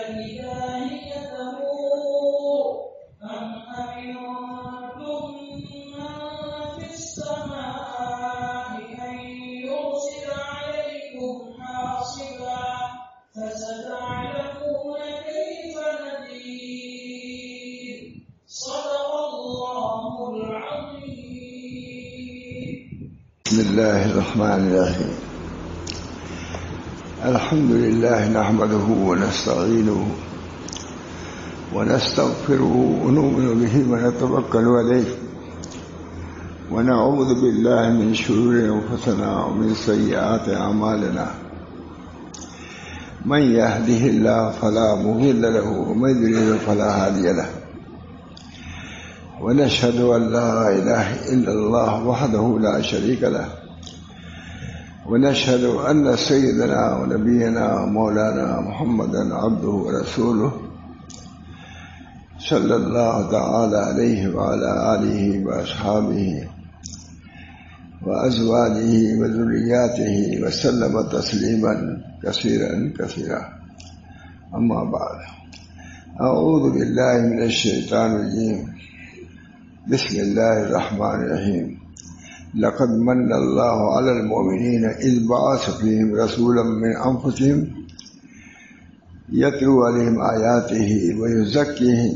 بسم الله الرحمن الرحيم. الحمد لله نحمده ونستعينه ونستغفره ونؤمن به ونتوكل عليه ونعوذ بالله من شرور أنفسنا ومن سيئات أعمالنا. من يهده الله فلا مضل له ومن يضلل فلا هادي له. ونشهد أن لا إله إلا الله وحده لا شريك له. ونشهد أن سيدنا ونبينا مولانا محمدا عبده ورسوله صلى الله تعالى عليه وعلى آله وأصحابه وأزواجه وذرياته وسلم تسليما كثيرا كثيرا. أما بعد، أعوذ بالله من الشيطان الرجيم. بسم الله الرحمن الرحيم. لقد من الله على المؤمنين إذ بعث فيهم رسولا من أنفسهم يتلو عليهم آياته ويزكيهم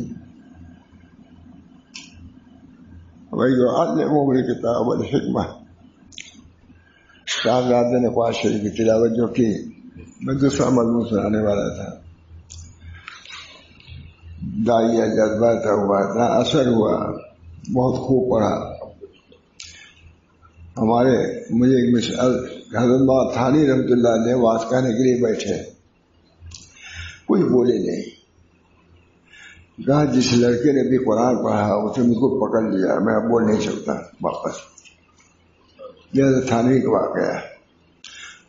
ويعلمهم الكتاب والحكمة. صاحبزادے نے قرآن شریف کی تلاوت جو کی، میں دوسرا مضمون سنانے والا تھا. داعیہ جذبہ ہوا، اتنا اثر ہوا، بہت خوب پڑھا. مجھے ایک مثال، حضرت مولانا تھانی رحمۃ اللہ علیہ واز کہنے کے لیے بیٹھے، کوئی بولے نہیں. کہا جس لڑکے نے بھی قرآن پڑھا اسے مجھ کو پکڑ لیا، میں اب بول نہیں سکتا واپس. یہ حضرت تھانوی کا واقعہ ہے.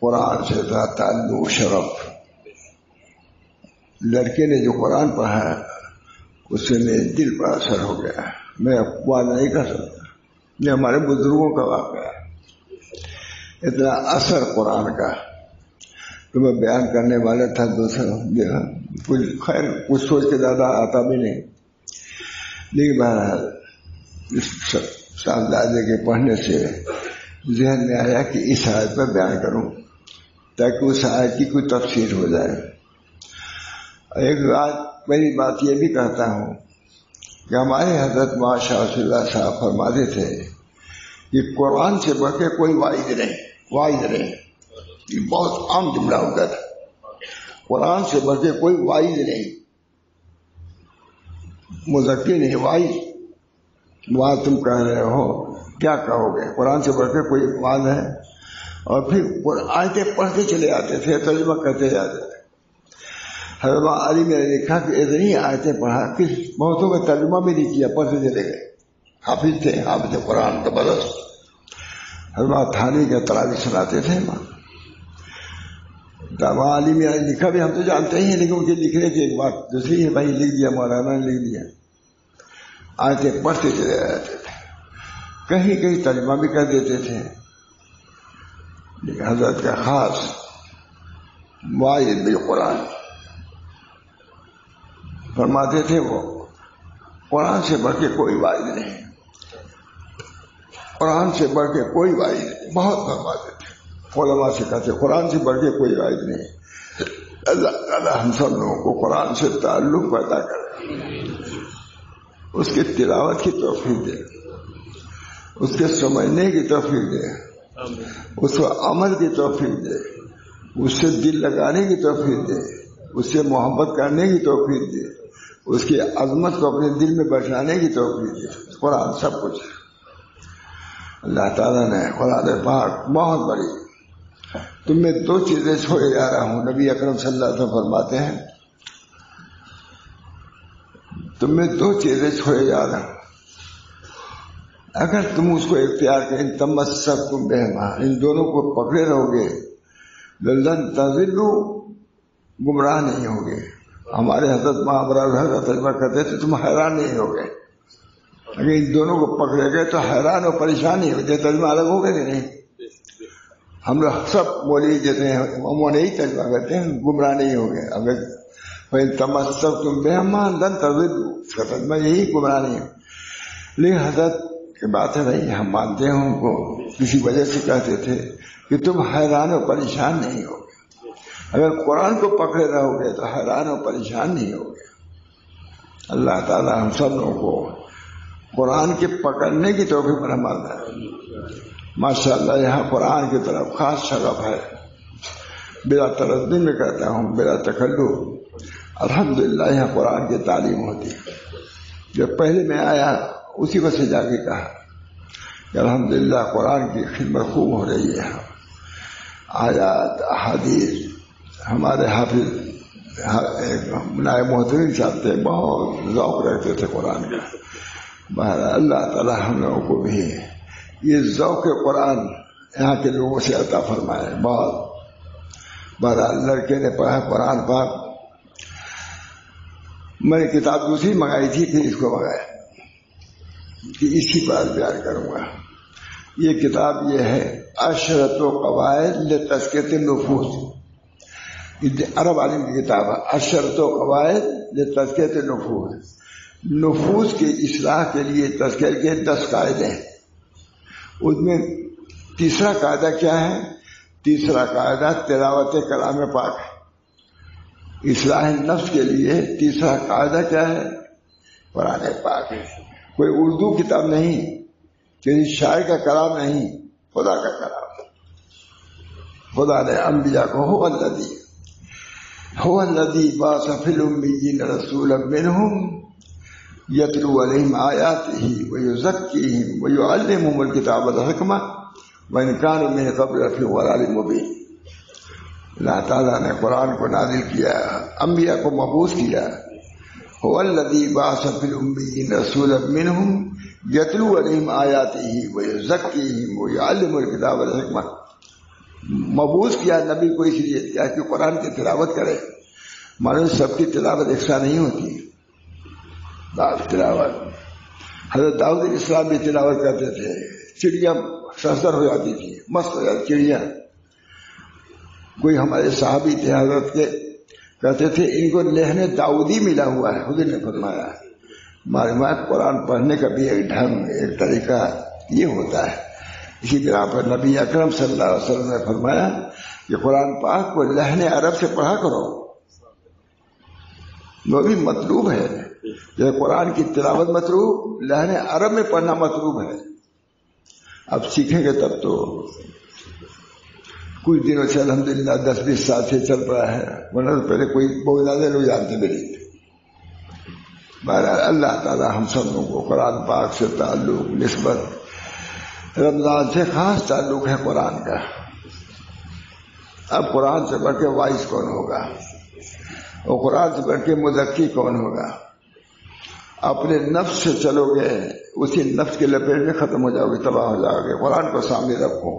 قرآن سے تھا تعلق شرف. لڑکے نے جو قرآن پڑھا اس سے میرے دل پر اثر ہو گیا. میں افواہ نہیں کر سکتا. یہ ہمارے بزرگوں کا واقعہ ہے. اتنا اثر قرآن کا تو میں بیان کرنے والا تھا. دوسرا کچھ خیر کچھ سوچ کے زیادہ آتا بھی نہیں، لیکن بہرحال اس صاحبزادے کے پڑھنے سے ذہن میں آیا کہ اس آیت پر بیان کروں تاکہ اس آیت کی کوئی تفسیر ہو جائے. ایک بات پہلی بات یہ بھی کہتا ہوں کہ ہمارے حضرت ماشاء رسول اللہ صاحب فرماتے تھے کہ قرآن سے بڑھ کے کوئی واعظ نہیں. یہ بہت عام جملہ ہوتا تھا. قرآن سے بڑھ کے کوئی واعظ نہیں، مذکر نہیں، واعظ. وہاں تم کہہ رہے ہو، کیا کہو گے؟ قرآن سے بڑھ کے کوئی واعظ ہے؟ اور پھر آیتیں پڑھتے چلے آتے تھے، ترجمہ کرتے جاتے تھے. حضرت علی میں نے لکھا کہ اتنی آیتیں پڑھا کہ بہتوں کا ترجمہ بھی نہیں کیا، پڑھتے چلے گئے. حافظ تھے، حافظ قرآن زبردست. حضرت تھانی کے تراویح سناتے تھے. وہاں علی میں لکھا بھی ہم تو جانتے ہی ہیں، لیکن ان کے لکھنے کی ایک بات دوسری ہے. بھائی لکھ دیا، مولانا نے لکھ دیا. آیتیں پڑھتے چلے جاتے تھے، کہیں کہیں ترجمہ بھی کر دیتے تھے. لیکن حضرت کا خاص واعظ بالقرآن فرماتے تھے، وہ قرآن سے بڑھ کے کوئی واعظ نہیں، قرآن سے بڑھ کے کوئی واعظ نہیں. بہت فرماتے تھے. علماء سے کہتے قرآن سے بڑھ کے کوئی واعظ نہیں. اللہ تعالیٰ ہم سب لوگوں کو قرآن سے تعلق پیدا کرے، اس کی تلاوت کی توفیق دے، اس کے سمجھنے کی توفیق دے، اس کو عمل کی توفیق دے، اس سے دل لگانے کی توفیق دے، اس سے محبت کرنے کی توفیق دے، اس کی عظمت کو اپنے دل میں بٹھانے کی توفیق دے. قرآن سب کچھ ہے. اللہ تعالیٰ نے قرآن پاک بہت بڑی. تم میں دو چیزیں چھوڑے جا رہا ہوں. نبی اکرم صلی اللہ علیہ وسلم فرماتے ہیں تم میں دو چیزیں چھوڑے جا رہا ہوں، اگر تم اس کو اختیار کریں تمسکتم بہما، ان دونوں کو پکڑے رہو گے، لن تضلوا، گمراہ نہیں ہوگے. ہمارے حضرت حضرت تجربہ کرتے تھے، تم حیران نہیں ہوگے. اگر ان دونوں کو پکڑے گئے تو حیران اور پریشان نہیں ہوتے. تجربہ الگ ہو گئے کہ نہیں؟ ہم لوگ سب مولوی جیسے ہیں عموماً یہی تجربہ کرتے ہیں، گمراہ نہیں ہو گئے. اگر فَإِن تَمَسَّكْتُم بِهِمَا لَن تَضِلُّوا، اس کا ترجمہ یہی گمراہ نہیں ہے. لیکن حضرت کی بات ہے نہیں، ہم مانتے ہیں ان کو کسی وجہ سے کہتے تھے کہ تم حیران و پریشان نہیں ہوگے. اگر قرآن کو پکڑے رہو گے تو حیران و پریشان نہیں ہوگے. اللہ تعالی ہم سب لوگوں کو قرآن کے پکڑنے کی توفیق فرماتا ہے. ماشاء اللہ یہاں قرآن کی طرف خاص شغف ہے. بلا تردد میں کہتا ہوں، بلا تکلف، الحمدللہ یہاں قرآن کی تعلیم ہوتی ہے. جب پہلے میں آیا اسی وقت سے جا کے کہا کہ الحمدللہ قرآن کی خدمت خوب ہو رہی ہے. آیات احادیث ہمارے حافظ نائب محترم صاحب تھے، بہت ذوق رکھتے تھے قرآن کا. بہرحال اللہ تعالی ہم لوگوں کو بھی یہ ذوق قرآن یہاں کے لوگوں سے عطا فرمائے. بہت بہرحال لڑکے نے پڑھا قرآن پاک. میں نے کتاب دوسری منگائی تھی، پھر اس کو منگایا کہ اسی پر بیان کروں گا. یہ کتاب یہ ہے عشرۃ قواعد لتزکیۃ النفوس، عرب عالم کی کتاب ہے. عشرۃ قواعد لتزکیۃ النفوس، نفوس کی اصلاح کے لیے تزکیہ کے 10 قاعدے ہیں. اس میں تیسرا قاعدہ کیا ہے؟ تیسرا قاعدہ تلاوت کلام پاک ہے. اصلاح نفس کے لیے تیسرا قاعدہ کیا ہے؟ قرآن پاک ہے. کوئی اردو کتاب نہیں، کسی شاعر کا کلام نہیں، خدا کا کلام. خدا نے انبیاء کو هو الذی بعث فی الامیین رسولا منہم یتلو علیہم آیاتہ ویزکیہم ویعلمہم الکتاب والحکمہ وإن كانوا من قبل لفی ضلال مبین. اللہ تعالیٰ نے قرآن کو نازل کیا، انبیاء کو مبعوث کیا. هو الذی بعث فی الامیین رسولا منہم یتلو علیہم آیاتہ ویزکیہم ویعلمہم الکتاب والحکمہ. مبعوث کیا نبی کو اس لیے کیا کہ قرآن کی تلاوت کرے. معلوم سب کی تلاوت یکساں نہیں ہوتی. تلاوت حضرت داؤد علیہ السلام بھی تلاوت کرتے تھے، چڑیا سرسر ہو جاتی تھی، مست ہو جاتی چڑیا. کوئی ہمارے صحابی تھے حضرت کے، کہتے تھے ان کو لہن داؤدی ملا ہوا ہے. حضور نے فرمایا معلومات قرآن پڑھنے کا بھی ایک ڈھنگ، ایک طریقہ یہ ہوتا ہے. اسی بنا پر نبی اکرم صلی اللہ علیہ وسلم نے فرمایا کہ قرآن پاک کو لہن عرب سے پڑھا کرو. وہ بھی مطلوب ہے، جیسے قرآن کی تلاوت مطلوب، لہن عرب میں پڑھنا مطلوب ہے. اب سیکھیں گے تب تو. کچھ دنوں سے الحمدللہ 10-20 سال سے چل رہا ہے، ورنہ تو پہلے کوئی بہت زیادہ لوگ جانتے بھی نہیں تھے. بہرحال اللہ تعالیٰ ہم سب لوگوں کو قرآن پاک سے تعلق، نسبت، رمضان سے خاص تعلق ہے قرآن کا. اب قرآن سے بڑھ کے وائس کون ہوگا، اور قرآن سے بڑھ کے مزکی کون ہوگا؟ اپنے نفس سے چلو گے، اسی نفس کے لپیٹ میں ختم ہو جاؤ گے، تباہ ہو جاؤ گے. قرآن کو سامنے رکھو.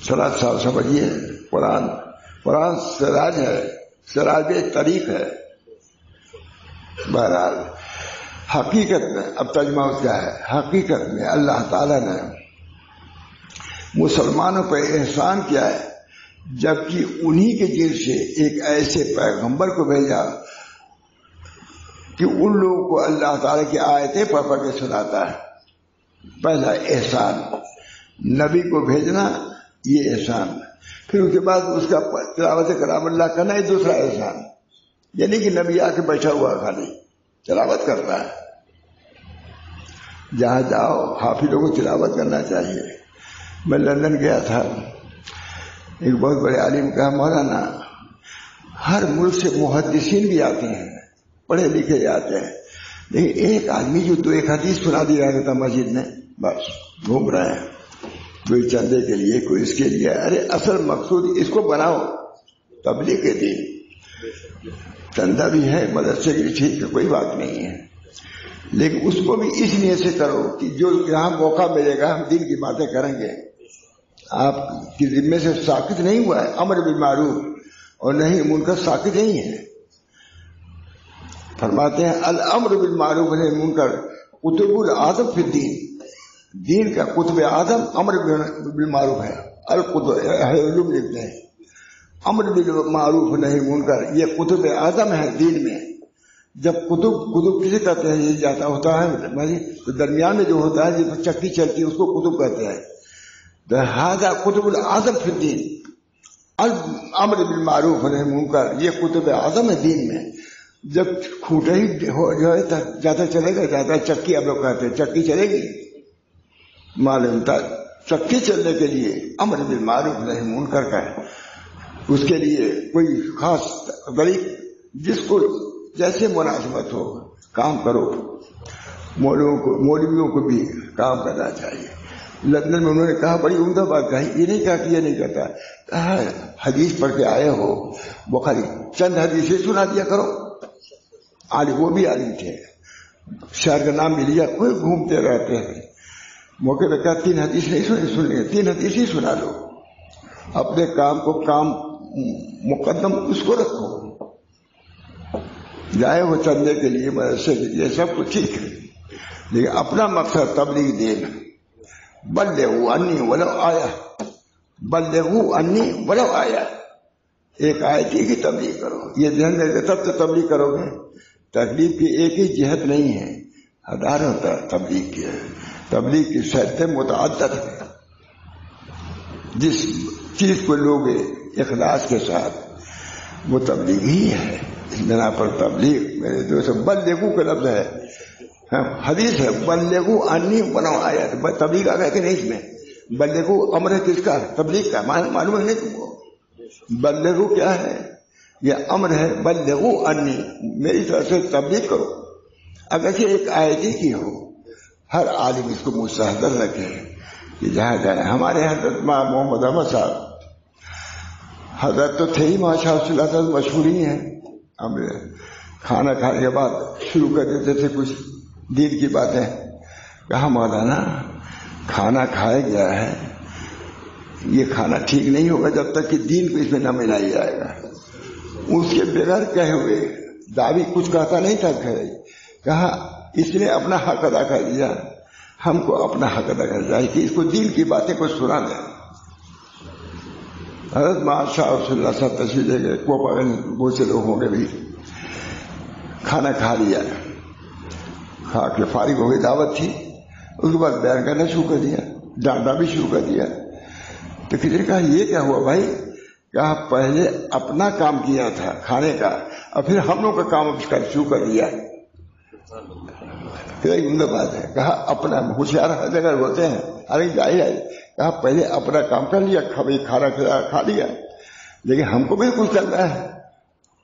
سراج صاحب سمجھیے، قرآن سراج ہے، سراج طریق ہے. بہرحال حقیقت میں اب ترجمہ اس کا ہے، حقیقت میں اللہ تعالیٰ نے مسلمانوں پر احسان کیا ہے جبکہ انہی کے جن سے ایک ایسے پیغمبر کو بھیجا کہ ان لوگوں کو اللہ تعالیٰ کی آیتیں پڑھ پڑھ کے سناتا ہے. پہلا احسان نبی کو بھیجنا، یہ احسان. پھر اس کے بعد اس کا تلاوت کلام اللہ کرنا، یہ دوسرا احسان. یعنی کہ نبی آ کے بیٹھا ہوا خالی تلاوت کرتا ہے. جہاں جاؤ حافظوں کو تلاوت کرنا چاہیے. میں لندن گیا تھا، ایک بہت بڑے عالم کا مولانا، ہر ملک سے محدثین بھی آتے ہیں، پڑھے لکھے آتے ہیں، لیکن ایک آدمی جو 2-1 حدیث سنا دیا تھا مسجد میں، بس گھوم رہے ہیں، کوئی چندے کے لیے، کوئی اس کے لیے. ارے اصل مقصود اس کو بناؤ تبلیغ کے دین. چندہ بھی ہے مدرسے کی، ٹھیک ہے، کوئی بات نہیں ہے، لیکن اس کو بھی اس نیت سے کرو کہ جو یہاں موقع ملے گا ہم دین کی باتیں کریں گے. آپ کی ذمے سے ساکت نہیں ہوا ہے امر بالمعروف، اور نہیں منکر ساکت نہیں ہے. فرماتے ہیں الامر بالمعروف نہیں منکر قطب العظم فی الدین. دین کا قطب اعظم امر بالمعروف ہے. القطب علوم لکھتے ہیں امر بالمعروف نہی منکر یہ قطب اعظم ہے دین میں. جب قطب کسی کہتے ہیں یہ جاتا ہوتا ہے تو درمیان میں جو ہوتا ہے جس چکی چلتی ہے اس کو قطب کہتے ہیں. لہذا قطب الاعظم فی الدین امر بالمعروف نہی منکر یہ قطب اعظم ہے دین میں. جب کھوٹے ہی ہو جائے جاتا چلے گا جاتا چکی اب لوگ کہتے ہیں چکی چلے گی معلوم تھا. چکی چلنے کے لیے امر بالمعروف نہی منکر کا ہے. اس کے لیے کوئی خاص طریق جس کو جیسے مناسبت ہو کام کرو. مولویوں کو بھی کام کرنا چاہیے. لندن میں انہوں نے کہا بڑی عمدہ بات کہی. یہ نہیں کہا کہ یہ نہیں کہتا. کہا حدیث پڑھ کے آئے ہو بخاری چند حدیثیں سنا دیا کرو. عالم وہ بھی عالم تھے شہر کا نام بھی لیا. کوئی گھومتے رہتے ہیں موقع پہ کہا 3 حدیث نہیں سننی 3 حدیث ہی سنا لو. اپنے کام کو کام مقدم اس کو رکھو. جائے وہ چندے کے لیے مدرسے کے لیے سب کچھ ٹھیک ہے لیکن اپنا مقصد تبلیغ دینا. بلغوا انی ولو آیا بلغوا انی ولو آیا. ایک آیت کی تبلیغ کرو. یہ دھیان دے تب تو تبلیغ کرو گے. تبلیغ کی ایک ہی جہت نہیں ہے ہزاروں تبلیغ کی ہے. تبلیغ کی شرطیں متعدد ہیں. جس چیز کو لوگ اخلاص کے ساتھ وہ تبلیغ ہی ہے. اس بنا پر تبلیغ میرے دوست بلغوا کا لفظ ہے حدیث ہے بلغوا انی ولو آیا. تبلیغ آ گیا کہ نہیں اس میں. بلغوا امر ہے کس کا تبلیغ کا معلوم ہے نہیں تم کو. بلغوا کیا ہے یہ امر ہے. بلغوا انی میری طرف سے تبلیغ کرو. اگرچہ ایک آیت ہی کی ہو ہر عالم اس کو مستحضر رکھے کہ جہاں جائے. ہمارے حضرت محمد احمد صاحب حضرت تو تھے ہی ماشاء اللہ مشہور ہی ہیں. ہم کھانا کھانے کے بعد شروع کر دیتے تھے کچھ دین کی باتیں. کہا مولانا کھانا کھایا گیا ہے یہ کھانا ٹھیک نہیں ہوگا جب تک کہ دین کو اس میں نہ ملایا جائے گا. اس کے بغیر کہے ہوئے دعوی کچھ کہتا نہیں تھا. کہا اس نے اپنا حق ادا کر دیا ہم کو اپنا حق ادا کرنا چاہیے کہ اس کو دین کی باتیں کو سنا دیں. حضرت شاہ رسول اللہ صاحب تشریف لے گئے. بہت سے لوگ ہوں گے بھی. کھانا کھا لیا کھا کے فارغ ہو گئی. دعوت تھی اس کے بعد بیان کرنا شروع کر دیا. ڈانٹنا بھی شروع کر دیا. تو کسی نے کہا یہ کیا ہوا بھائی. کہا پہلے اپنا کام کیا تھا کھانے کا اور پھر ہم لوگ کا کام شروع کر دیا. ایک عمدہ بات ہے. کہا اپنا ہوشیار ہر جگہ ہوتے ہیں ہر ایک ظاہر ہے. کہا پہلے اپنا کام کر لیا کھانا کھا لیا لیکن ہم کو بھی کچھ کرنا ہے.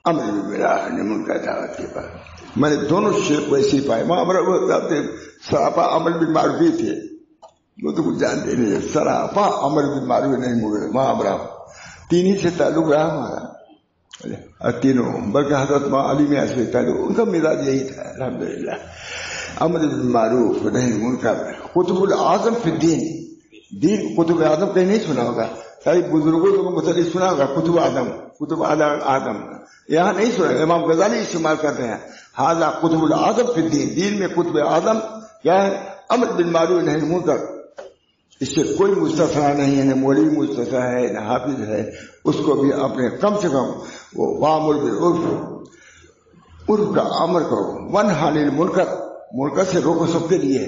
امر بالمعروف کا دعوت کے بعد میں نے دونوں شیخ ویسے پائے. وہاں سراپا امر بالمعروف ہی تھے. وہ تو کچھ جانتے نہیں. سراپا امر بالمعروف نہیں مگر وہاں امرا 3 ہی سے تعلق رہا ہمارا. تینوں بلکہ حضرت علی میں سے تعلق ان کا مزاج یہی تھا. الحمدللہ امر بالمعروف نہی منکر قطب الاعظم فی الدین. دین قطب اعظم کہیں نہیں سنا ہوگا. ساری بزرگوں کو متعلق سنا ہوگا قطب اعظم یہاں نہیں سنا. امام غزالی استعمال کرتے ہیں ھذا قطب الاعظم فی الدین. دین میں قطب اعظم کیا ہے امر بالمعروف نہی منکر. اس سے کوئی مستثنا نہیں ہے. نہ مولوی مستثنا ہے نہ حافظ ہے. اس کو بھی اپنے کم سے کم وہ وامر بالعرف عرف کا امر کرو ونہی عن المنکر منکر سے روکو سب کے لیے.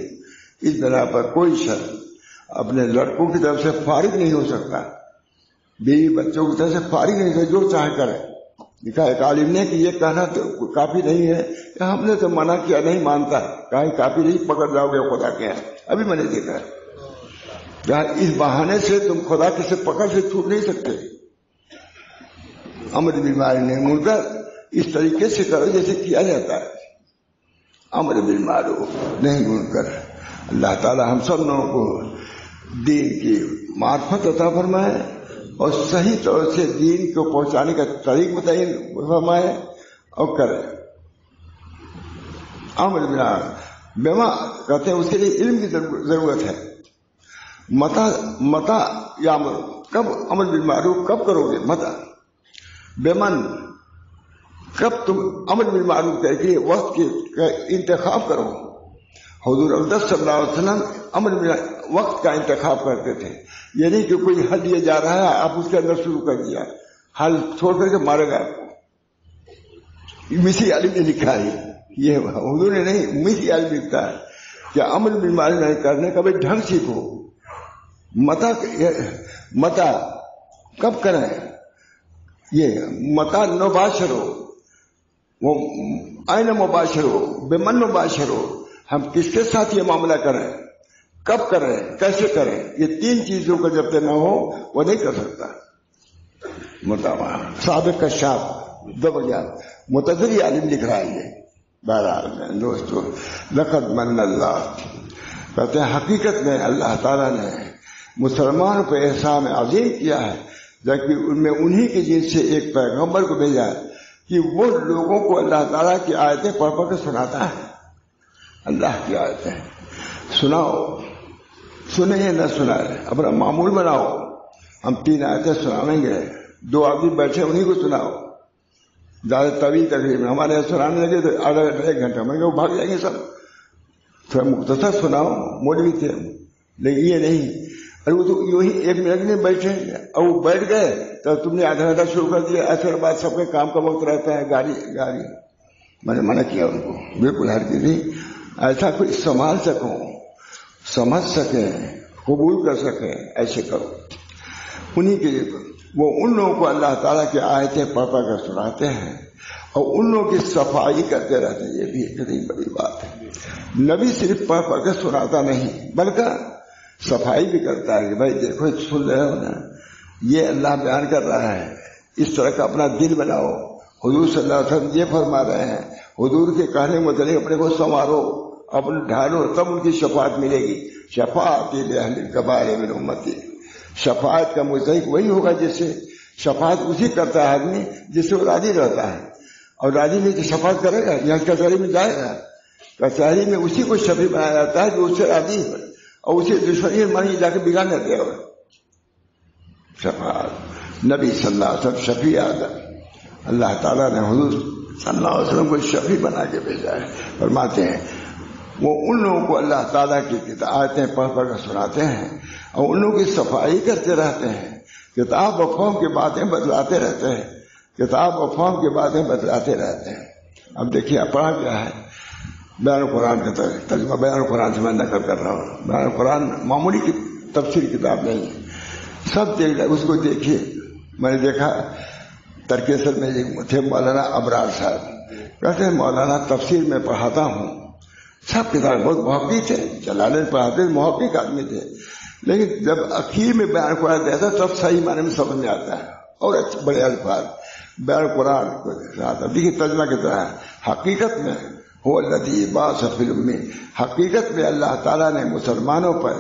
اس بنا پر کوئی شخص اپنے لڑکوں کی طرف سے فارغ نہیں ہو سکتا. بیوی بچوں کی طرف سے فارغ نہیں ہو سکتا. جو چاہے کرے. لکھا ایک عالم نے کہ یہ کہنا تو کافی نہیں ہے کہ ہم نے تو منع کیا نہیں مانتا. کہا کافی نہیں پکڑ جاؤ گے خدا کے. ابھی میں نے دیکھا اس بہانے سے تم خدا کے سے پکڑ سے چھوٹ نہیں سکتے. امر بالمعروف نہی منکر اس طریقے سے کرو جیسے کیا جاتا ہے. امر بالمعروف نہی منکر. اللہ تعالی ہم سب لوگوں کو دین کی معرفت عطا فرمائے اور صحیح طور سے دین کو پہنچانے کا طریق متعین فرمائے اور کرے. امر بالمعروف بما کہتے ہیں اس کے لیے علم کی ضرورت ہے. متا یا کب امر بالمعروف کب کرو گے. متا بمن کب تم امر بالمعروف کہہ کے وقت کا انتخاب کرو. حضور اقدس صلی اللہ علیہ وسلم امر وقت کا انتخاب کرتے تھے. یعنی کہ کوئی حد دیا جا رہا ہے آپ اس کے اندر شروع کر دیا. حل چھوڑ کر کے مارے گا. مسی عالم نے لکھا ہے, یہ حضور نے نہیں, مسی عالم لکھتا ہے کہ عمل بالمعروف نہیں کرنے کا بھائی ڈھنگ سیکھو. متا کب کریں, یہ متا نباشر ہو, وہ آئین مباشر ہو, بے من مباشر ہو. ہم کس کے ساتھ یہ معاملہ کریں, کب کریں, کیسے کریں, یہ تین چیزوں کا جب تک نہ ہو وہ نہیں کر سکتا. متابع سابق کا شاپ دبیا متضری عالم لکھ رہا ہے. یہ بہرحال دوستو, لقد من اللہ, کہتے ہیں حقیقت میں اللہ تعالیٰ نے مسلمانوں پہ احسان عظیم کیا ہے, جبکہ ان میں انہی کے جن سے ایک پیغمبر کو بھیجا ہے کہ وہ لوگوں کو اللہ تعالیٰ کی آیتیں پڑھ پڑھ کے سناتا ہے. اللہ کی آیتیں سناؤ, سنیں نہ سنائے, اپنا معمول بناؤ. ہم 3 آیتیں سنائیں گے, 2 آدمی بیٹھے انہی کو سناؤ. زیادہ طویل تقریب ہمارے یہاں سنانے لگے تو آدھا گھنٹہ 1 گھنٹہ میں وہ بھاگ جائیں گے سب. تھوڑا مختصر سناؤ, مولوی تھے, لیکن یہ نہیں. ارے وہ تو یوں ہی 1 منٹ میں بیٹھے, اور وہ بیٹھ گئے تو تم نے آدھا گھنٹہ شروع کر دیا. ایسے بعد سب کے کام کا وقت رہتا ہے, گاڑی. میں نے منع کیا ان کو, بالکل ہر کسی ایسا کوئی سنبھال سکو, سمجھ سکیں, قبول کر سکیں, ایسے کرو. انہی کے لیے وہ ان لوگوں کو اللہ تعالیٰ کی آیتیں پڑھ پڑھ کر سناتے ہیں اور ان لوگوں کی صفائی کرتے رہتے ہیں. یہ بھی ایک بڑی بڑی بات ہے. نبی صرف پڑھ پڑھ کر سناتا نہیں بلکہ صفائی بھی کرتا ہے کہ بھائی دیکھو سن رہے ہو نا, یہ اللہ بیان کر رہا ہے, اس طرح کا اپنا دل بناؤ. حضور صلی اللہ علیہ وسلم یہ فرما رہے ہیں, حضور کے کہنے متعلق اپنے کو سنوارو, اپنے ڈھالو, تب ان کی شفاعت ملے گی. شفاعت لأہل الکبائر من امتی, شفاعت کا مستحق وہی ہوگا جس سے شفاعت اسی کرتا ہے آدمی جس سے وہ راضی رہتا ہے. اور راضی نہیں تو شفاعت کرے گا, یہاں کچہری میں جائے گا, کچہری میں اسی کو شفیع بنایا جاتا ہے جو اس سے راضی ہے, اور اسے دشمنی مانی جا کے بگاڑنے دیا ہوا. شفاعت نبی صلی اللہ علیہ وسلم شفیع آدم, اللہ تعالیٰ نے حضور صلی اللہ علیہ وسلم کو شفیع بنا کے بھیجا ہے. فرماتے ہیں وہ ان لوگوں کو اللہ تعالیٰ کی آیتیں پڑھ پڑھ کر سناتے ہیں اور ان لوگوں کی صفائی کرتے رہتے ہیں. کتاب و فہم کی باتیں بتلاتے رہتے ہیں, کتاب و فہم کی باتیں بتلاتے رہتے ہیں. اب دیکھیے پڑھا کیا ہے, بیان قرآن کا ترجمہ. بیان قرآن سے میں نقل کر رہا ہوں. بیان قرآن معمولی کی تفسیر کتاب نہیں ہے, سب دیکھ اس کو دیکھیے. میں نے دیکھا ترکیسر میں تھے مولانا ابرار صاحب, کہتے ہیں مولانا تفسیر میں پڑھاتا ہوں. سب کتاب بہت محقق تھے, جلالین پڑھاتے محقق آدمی تھے, لیکن جب اخیر میں بیان قرآن دیتا تب صحیح معنی میں سمجھ میں آتا ہے اور اچھے بڑے الفاظ بیان قرآن کو آتا. دیکھیے ترجمہ کی طرح حقیقت میں هو الذی بعث فی الامین, حقیقت میں اللہ تعالیٰ نے مسلمانوں پر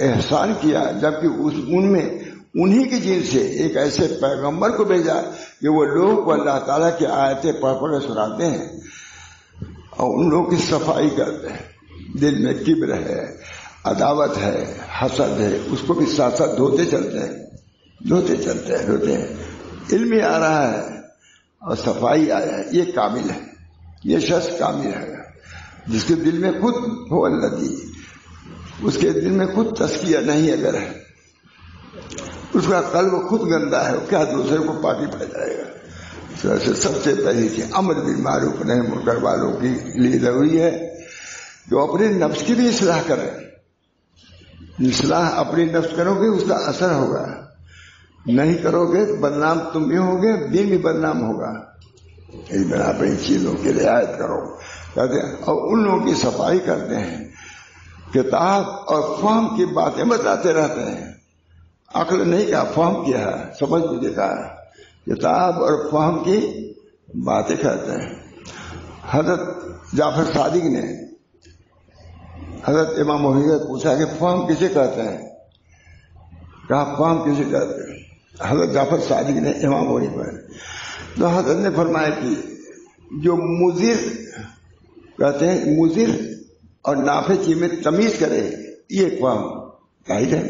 احسان کیا جبکہ ان میں انہی کی جن سے ایک ایسے پیغمبر کو بھیجا کہ وہ لوگوں کو اللہ تعالیٰ کی آیتیں پڑھ پڑھ کر سناتے ہیں اور ان لوگوں کی صفائی کرتے ہیں. دل میں کبر ہے, عداوت ہے, حسد ہے, اس کو بھی ساتھ ساتھ دھوتے چلتے ہیں. علم آ رہا ہے اور صفائی آیا ہے, یہ کامل ہے, یہ شخص کامل ہے جس کے دل میں خود ہو الذی, اس کے دل میں خود تزکیہ نہیں اگر ہے, اس کا قلب خود گندا ہے, کیا دوسرے کو پاکی پا جائے گا. سب سے پہلی چیز امر بالمعروف نہی منکر والوں کی لیے ضروری ہے جو اپنے نفس کی بھی اصلاح کرے. اصلاح اپنی نفس کرو گے اس کا اثر ہوگا, نہیں کرو گے بدنام تم بھی ہوگے, دین بھی بدنام ہوگا. اس بنا پر ان چیزوں کی رعایت کرو کہتے ہیں. اور ان لوگوں کی صفائی کرتے ہیں, کتاب اور فہم کی باتیں بتاتے رہتے ہیں. عقل نہیں کہا, فہم کیا ہے, سمجھ مجھے کہا, کتاب اور فہم کی باتیں کہتے ہیں. حضرت جعفر صادق نے حضرت امام موحد سے پوچھا کہ فہم کسے کہتے ہیں, کہا فہم کسے کہتے ہیں. حضرت جعفر صادق نے امام موحد پر, تو حضرت نے فرمایا کہ جو مضر کہتے ہیں, مضر اور نافع چیز میں تمیز کرے, یہ فہم ظاہر ہے.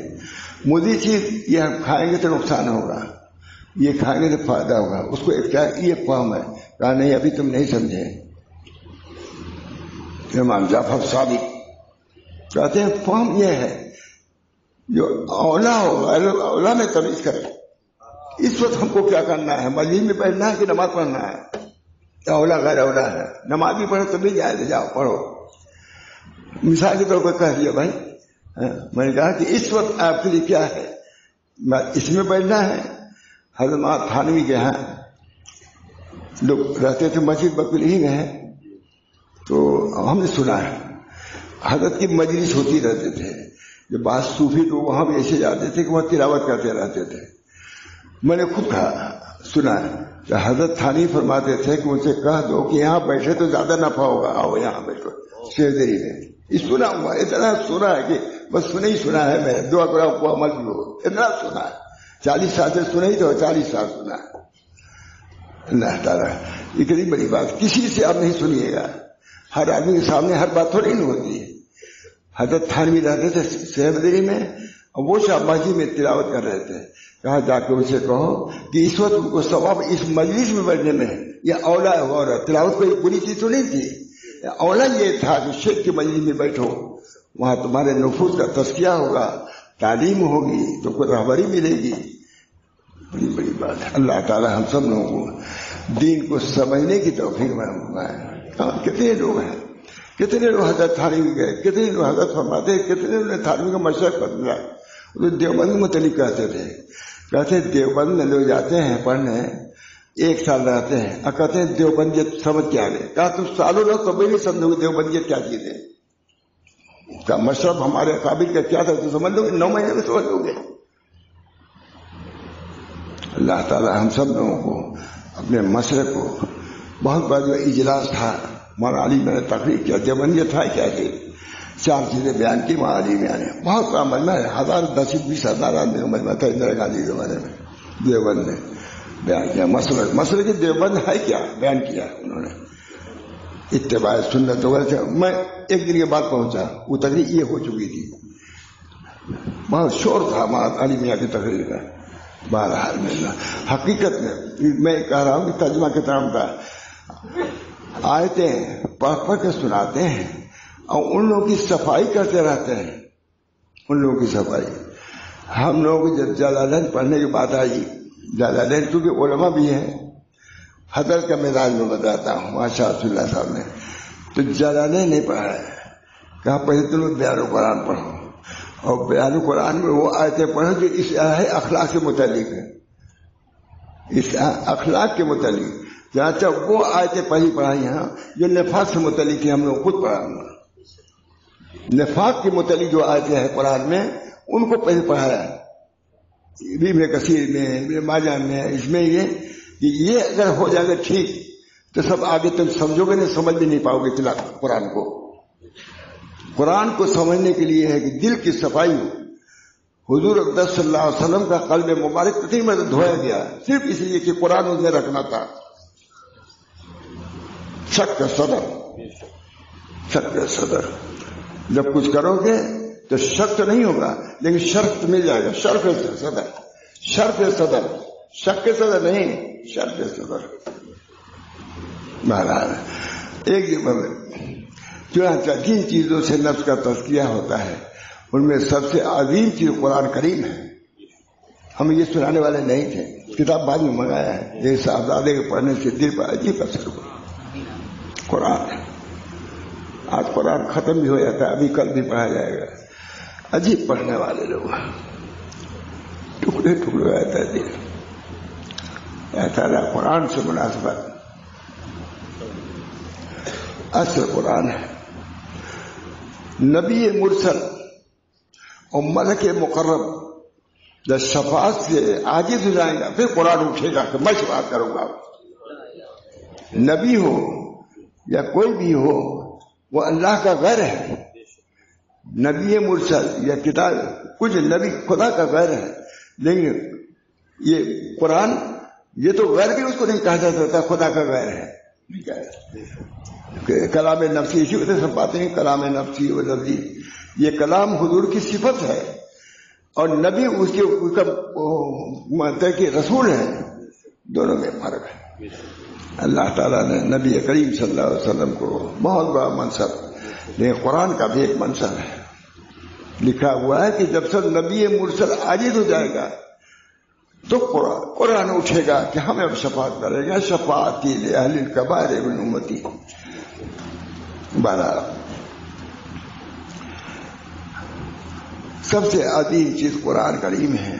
مضر چیز یہ ہم کھائیں گے تو نقصان ہوگا, یہ کھائیں گے تو فائدہ ہوگا, اس کو اختیار, یہ فہم ہے. کہا نہیں ابھی تم نہیں سمجھے. امام جعفر صادق کہتے ہیں فہم یہ ہے جو اولا ہوگا, اولا میں تمیز کرے, اس وقت ہم کو کیا کرنا ہے؟ مسجد میں بیٹھنا ہے کہ نماز پڑھنا ہے؟ اولا غیر اولا ہے، نماز بھی پڑھو تو بھی جائے، جاؤ پڑھو۔ مثال کے طور پر کہہ دیا بھائی، میں نے کہا کہ اس وقت آپ کے لیے کیا ہے؟ اس میں بیٹھنا ہے۔ حضرت تھانوی کے ہاں لوگ رہتے تھے، مسجد بکل ہی میں ہے، تو ہم نے سنا ہے حضرت کی مجلس ہوتی رہتے تھے، جو بعض صوفی لوگ وہاں بھی ایسے جاتے تھے کہ وہ تلاوت کرتے رہتے تھے۔ میں نے خود سنا ہے کہ حضرت تھانوی فرماتے تھے کہ ان سے کہہ دو کہ یہاں بیٹھے تو زیادہ نفع ہوگا، آؤ یہاں بیٹھو شیردری میں۔ یہ سنا ہوا، اتنا سنا ہے کہ بس سنا ہی سنا ہے، میں دعا کرا کو عمل بھی ہو، اتنا سنا ہے۔ 40 سال سے سنا ہی تو 40 سال سنا ہے۔ اللہ تعالیٰ یہ کتنی بڑی بات، کسی سے آپ نہیں سنیے گا، ہر آدمی کے سامنے ہر بات تھوڑی نہیں ہوتی ہے۔ حضرت تھانوی رہتے تھے شیردری میں، اور وہ شاباشی میں تلاوت کر رہے تھے۔ کہا جا کے ان سے کہو کہ اس وقت ان کو ثواب اس مجلس میں بیٹھنے میں یہ اولا ہے، اور تلاوت کوئی بری چیز تو نہیں تھی، اولا یہ تھا کہ شیخ کی مجلس میں بیٹھو، وہاں تمہارے نفوس کا تزکیہ ہوگا، تعلیم ہوگی، تو کوئی رہبری ملے گی۔ بڑی بڑی بات ہے۔ اللہ تعالیٰ ہم سب لوگوں کو دین کو سمجھنے کی توفیق فرمائے۔ کتنے لوگ ہیں، کتنے لوگ حضرت تھانوی گئے، کتنے لوگ حضرت فرماتے، کتنے لوگ تھانوی کا مشرق بدلا۔ دیوبند متعلق کہتے تھے، کہتے دیوبند میں لوگ جاتے ہیں پڑھنے، 1 سال رہتے ہیں، اور کہتے ہیں دیوبندیت سمجھ کے آگے۔ کہا تم سالوں رہو تو بھی نہیں سمجھو گے دیوبندیت کیا چیز ہے، کا مشرب ہمارے قابل کا کیا تھا تو سمجھ لو گے، 9 مہینے میں سمجھ لو گے۔ اللہ تعالیٰ ہم سب لوگوں کو اپنے مشرق کو، بہت بڑا جو اجلاس تھا مولانا علی میں نے تقریر کیا، دیوبندیت تھا کیا چیز، 4 چیزیں بیان کی مولانا علی میں نے، بہت بڑا مجمع ہے، 10-20 آدمی کا مجمع تھا اندرا گاندھی زمانے میں، دیوبند نے بیان کیا مسئلہ کہ دیوبند ہے کیا بیان کیا انہوں نے، اتباع سنت وغیرہ۔ میں ایک دن کے بعد پہنچا، وہ تقریر یہ ہو چکی تھی، بہت شور تھا مولانا علی میاں کی تقریر کا۔ بہرحال حقیقت میں کہہ رہا ہوں کہ ترجمہ کتاب کا آیتیں پڑھ کے سناتے ہیں، اور ان لوگوں کی صفائی کرتے رہتے ہیں، ان لوگوں کی صفائی۔ ہم لوگوں کو جب جلالین پڑھنے کی بات آئی، جلالین کیونکہ علماء بھی ہیں، حضرت کا مزاج میں بتاتا ہوں، ماشاء اللہ صاحب نے تو جلالین نہیں پڑھا ہے، کہا پہلے تم بیان القرآن پڑھو، اور بیان القرآن میں وہ آیتیں پڑھو جو اس اخلاق کے متعلق ہے، اس اخلاق کے متعلق، جہاں تک وہ آیتیں پڑھائی ہیں جو نفاق سے متعلق ہے، ہم لوگ خود پڑھا، نفاق کے متعلق جو آیتیں ہیں قرآن میں ان کو پہلے پڑھایا ہے، ابن کثیر میں، ابن ماجہ میں، اس میں یہ اگر ہو جائے گا ٹھیک تو سب آگے تم سمجھو گے نہیں، سمجھ بھی نہیں پاؤ گے قرآن کو۔ قرآن کو سمجھنے کے لیے ہے کہ دل کی صفائی ہو۔ حضور اقدس صلی اللہ علیہ وسلم کا قلب مبارک کتنی مدد دھویا گیا صرف اس لیے کہ قرآن اس نے رکھنا تھا۔ شک کا صدر جب کچھ کرو گے تو شک تو نہیں ہوگا لیکن شرف مل جائے گا، شرف صدر، شک کے صدر نہیں، شرف صدر۔ بہرحال ایک چنانچہ جن چیزوں سے نفس کا تزکیہ ہوتا ہے ان میں سب سے عظیم چیز قرآن کریم ہے۔ ہم یہ سنانے والے نہیں تھے، کتاب بعد میں منگایا ہے، یہ صاحبزادے کے پڑھنے سے دل پر عجیب اثر ہوا۔ قرآن آج قرآن ختم بھی ہو جاتا ہے، ابھی کل بھی پڑھا جائے گا۔ عجیب پڑھنے والے لوگ، ٹکڑے ٹکڑے ہو جاتا ہے دل۔ ایسا قرآن سے مناسبت اصل قرآن ہے۔ نبی مرسل اور ملک مقرب جب شفاعت سے عاجز ہو جائے گا پھر قرآن اٹھے گا کہ میں شفاعت کروں گا۔ نبی ہو یا کوئی بھی ہو وہ اللہ کا غیر ہے، نبی مرسل یا کتاب کچھ نبی خدا کا غیر ہے، لیکن یہ قرآن یہ تو غیر بھی اس کو نہیں کہا جا سکتا، خدا کا غیر ہے، نہیں کہا۔ کلام نفسی اسی وجہ سے سب باتیں کلام نفسی و لفظی، یہ کلام حضور کی صفت ہے اور نبی اس کے مانتے کہ رسول ہے، دونوں میں فرق ہے۔ اللہ تعالیٰ نے نبی کریم صلی اللہ علیہ وسلم کو بہت بڑا منصب، لیکن قرآن کا بھی ایک منصب ہے، لکھا ہوا ہے کہ جب تک نبی مرسل عاجز ہو جائے گا تو قرآن اٹھے گا کہ ہمیں اب شفاعت کرے گا، شفاعتی لأہل الکبائر من امتی. بہرحال سب سے عظیم چیز قرآن کریم ہے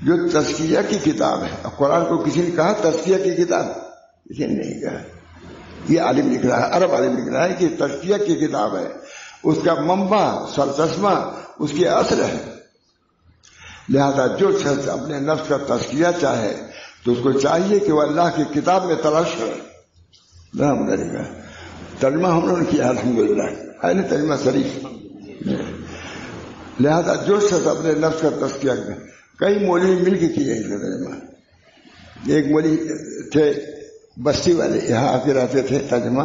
جو تزکیہ کی کتاب ہے. اب قرآن کو کسی نے کہا تزکیہ کی کتاب؟ کسی نے نہیں کہا. یہ عالم لکھ رہا ہے، عرب عالم لکھ رہا ہے کہ تزکیہ کی کتاب ہے، اس کا منبع سرچشمہ اس کی اصل ہے. لہذا جو شخص اپنے نفس کا تزکیہ چاہے تو اس کو چاہیے کہ وہ اللہ کی کتاب میں تلاش کرے. ترجمہ ہم لوگوں نے کیا الحمدللہ، ہے نا ترجمہ شریف. لہذا جو شخص اپنے نفس کا تزکیہ کرے، کئی مولوی مل کے کیے ہیں ترجمہ. ایک مولوی تھے بستی والے، یہاں آ کے رہتے تھے ترجمہ،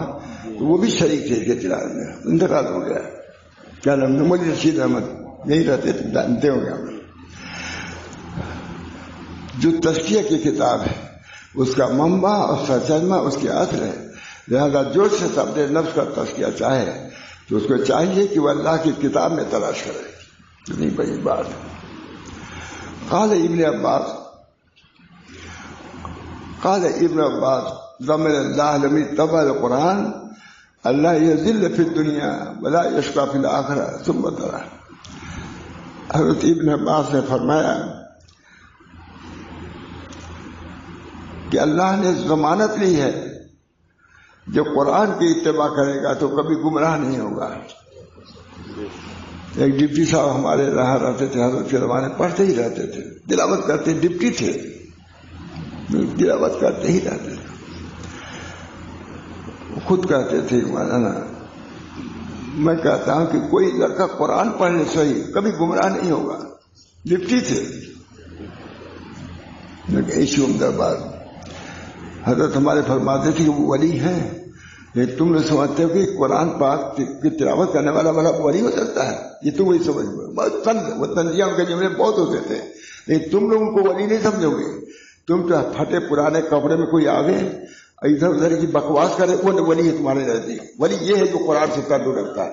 تو وہ بھی شریک تھے کے تلاوت میں، انتقال ہو گیا. کیا نام ہے؟ مولوی رشید احمد، یہی رہتے تھے، جانتے ہو گیا. جو تزکیہ کی کتاب ہے اس کا منبع اور سرچشمہ اس کی اصل ہے. لہذا جو شخص اپنے نفس کا تزکیہ چاہے تو اس کو چاہیے کہ وہ اللہ کی کتاب میں تلاش کرے. کتنی بڑی بات ہے. قال ابن عباس ضمن اللہ لم يتبع القرآن اللہ یذل فی الدنیا ولا یشقی فی الآخرہ ثم ترى. حضرت ابن عباس نے فرمایا کہ اللہ نے ضمانت لی ہے جو قرآن کی اتباع کرے گا تو کبھی گمراہ نہیں ہوگا. ایک ڈپٹی صاحب ہمارے رہا رہتے تھے، حضرت کے زمانے پڑھتے ہی رہتے تھے، تلاوت کرتے، ڈپٹی تھے، تلاوت کرتے ہی رہتے تھے. خود کہتے تھے مولانا میں کہتا ہوں کہ کوئی لڑکا قرآن پڑھنے صحیح کبھی گمراہ نہیں ہوگا. ڈپٹی تھے. ایسی عمدہ بات. حضرت ہمارے فرماتے تھے کہ وہ ولی ہیں. لیکن تم لوگ سمجھتے ہو کہ قرآن پاک کی تلاوت کرنے والا بڑا ولی ہو سکتا ہے؟ یہ تم وہی سمجھ وہ تنزیہ ان کے جملے بہت ہوتے تھے، لیکن تم لوگوں کو ولی نہیں سمجھو گے. تم تو پھٹے پرانے کپڑے میں کوئی آگے ادھر ادھر کی بکواس کرے وہ ولی ہے تمہارے نزدیک. ولی یہ ہے جو قرآن سے تعلق رکھتا ہے.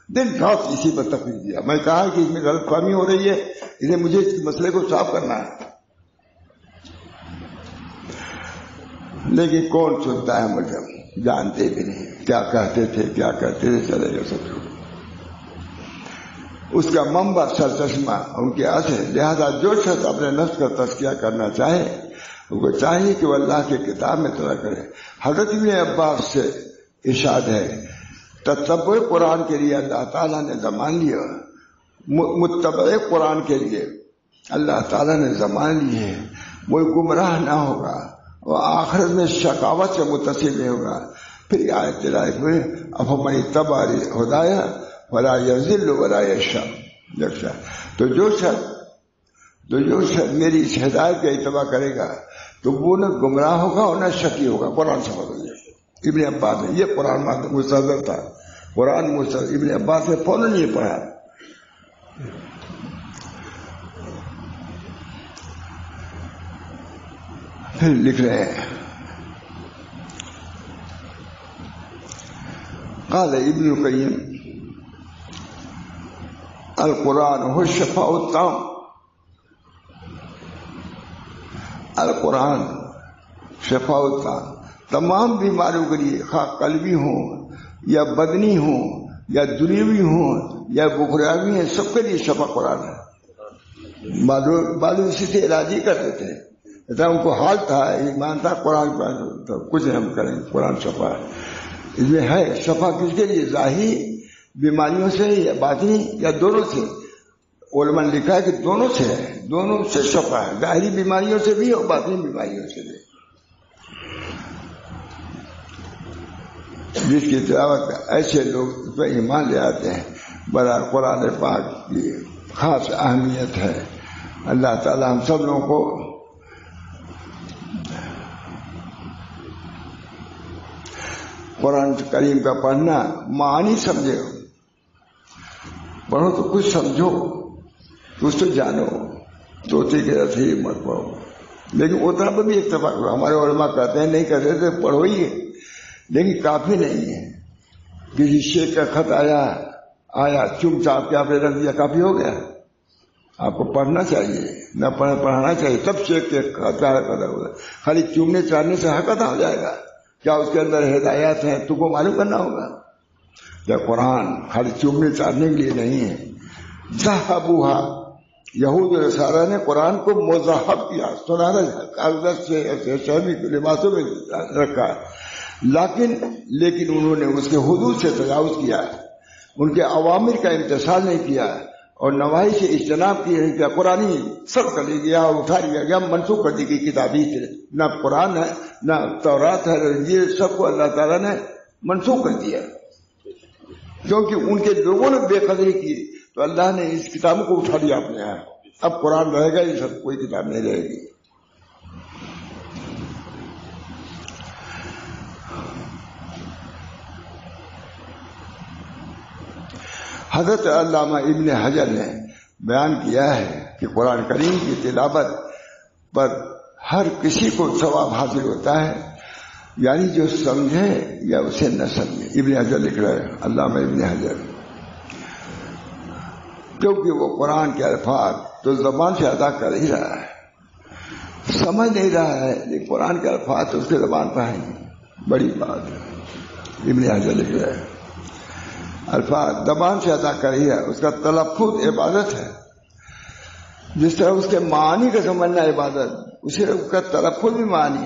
دن رات اسی پر تقریر دیا. میں کہا کہ اس میں غلط فہمی ہو رہی ہے، اسے مجھے اس مسئلے کو صاف کرنا ہے. لیکن کون سنتا ہے؟ مجھے جانتے بھی نہیں کیا کہتے تھے کیا کرتے تھے. چلے گا سب اس کا منبع سرچشمہ ان کے اصل. لہذا جو شخص اپنے نفس کا تزکیہ کرنا چاہے ان کو چاہیے کہ وہ اللہ کی کتاب میں طلب کرے. حضرت ابن عباس سے ارشاد ہے تتبع قرآن کے لیے اللہ تعالیٰ نے زمان لیا، متبع قرآن کے لیے اللہ تعالیٰ نے زمان لی ہے. وہ گمراہ نہ ہوگا، وہ آخرت میں شقاوت سے متصل نہیں ہوگا. پھر آیت لائق ہوئے افمن اتبع ہدایا ولا یضل ولا یشقی. تو جو شخص میری اس ہدایت کا اتباع کرے گا تو وہ نہ گمراہ ہوگا اور نہ شقی ہوگا. قرآن سے بدل جائے. ابن عباس نے یہ قرآن مستحضر تھا، قرآن مستحضر. ابن عباس نے فوراً یہ پڑھا. پھر لکھ رہے ہیں قال ابن القیم القرآن هو الشفاء التام. القرآن شفاء التام. تمام بیماریوں کے لیے خواہ قلبی ہوں یا بدنی ہوں یا دنیاوی ہوں یا بخراوی ہیں، سب کے لیے شفا قرآن ہے. معلوم اسی سے علاج ہی کرتے تھے. ان کو حال تھا، ایمان تھا، قرآن تو کچھ ہم کریں. قرآن شفا ہے. اس میں ہے شفا کس کے لیے؟ ظاہری بیماریوں سے یا باطنی یا دونوں سے. علماء نے لکھا ہے کہ دونوں سے ہے، دونوں سے شفا ہے، ظاہری بیماریوں سے بھی اور باطنی بیماریوں سے بھی. جس کی تلاوت ایسے لوگ اس پر ایمان لے آتے ہیں. بڑا قرآن پاک کی خاص اہمیت ہے. اللہ تعالی ہم سب لوگوں کو قرآن کریم کا پڑھنا معنی سمجھے. پڑھو تو کچھ سمجھو، کچھ تو جانو. طوطے کے رسی مت پڑھو. لیکن اتنا پر بھی اتفاق ہوا. ہمارے علماء کہتے ہیں نہیں کہتے تھے پڑھو ہی، لیکن کافی نہیں ہے. کسی شیخ کا خط آیا چپ چاپ کے آپ نے رکھ دیا، کافی ہو گیا. آپ کو پڑھنا چاہیے. نہ پڑھانا چاہیے. تب چیک کے خالی چومنے چاہنے سے حق ادا ہو جائے گا؟ کیا اس کے اندر ہدایات ہیں؟ تم کو معلوم کرنا ہوگا. جب قرآن خالی چومنے چاہنے کے لیے نہیں ہے. ذہبوہا، یہود و نصارہ نے قرآن کو مذہب کیا، سنہرا کاغذ سے شہری لباسوں میں رکھا، لیکن انہوں نے اس کے حدود سے تجاوز کیا، ان کے اوامر کا امتثال نہیں کیا اور نواہی سے اجتناب کیا. قرآن سب کر دیا اور اٹھا لیا گیا، منسوخ کر دی گئی کتابی سے. نہ قرآن ہے نہ تورات ہے، یہ سب کو اللہ تعالیٰ نے منسوخ کر دیا کیونکہ ان کے لوگوں نے بے قدری کی. تو اللہ نے اس کتاب کو اٹھا لیا اپنے یہاں. اب قرآن رہے گا، یہ سب کوئی کتاب نہیں رہے گی. حضرت علامہ ابن حجر نے بیان کیا ہے کہ قرآن کریم کی تلاوت پر ہر کسی کو ثواب حاصل ہوتا ہے، یعنی جو سمجھے یا اسے نہ سمجھے. ابن حجر لکھ رہے ہیں، علامہ ابن حجر، کیونکہ وہ قرآن کے الفاظ تو زبان سے ادا کر ہی رہا ہے، سمجھ نہیں رہا ہے، لیکن قرآن کے الفاظ تو اس کے زبان پر ہیں. بڑی بات ہے. ابن حجر لکھ رہے ہیں الفاظ زبان سے ادا کر ہی ہے، اس کا تلفظ عبادت ہے. جس طرح اس کے معنی کا سمجھنا عبادت، اسی طرح اس کا تلفظ بھی معنی.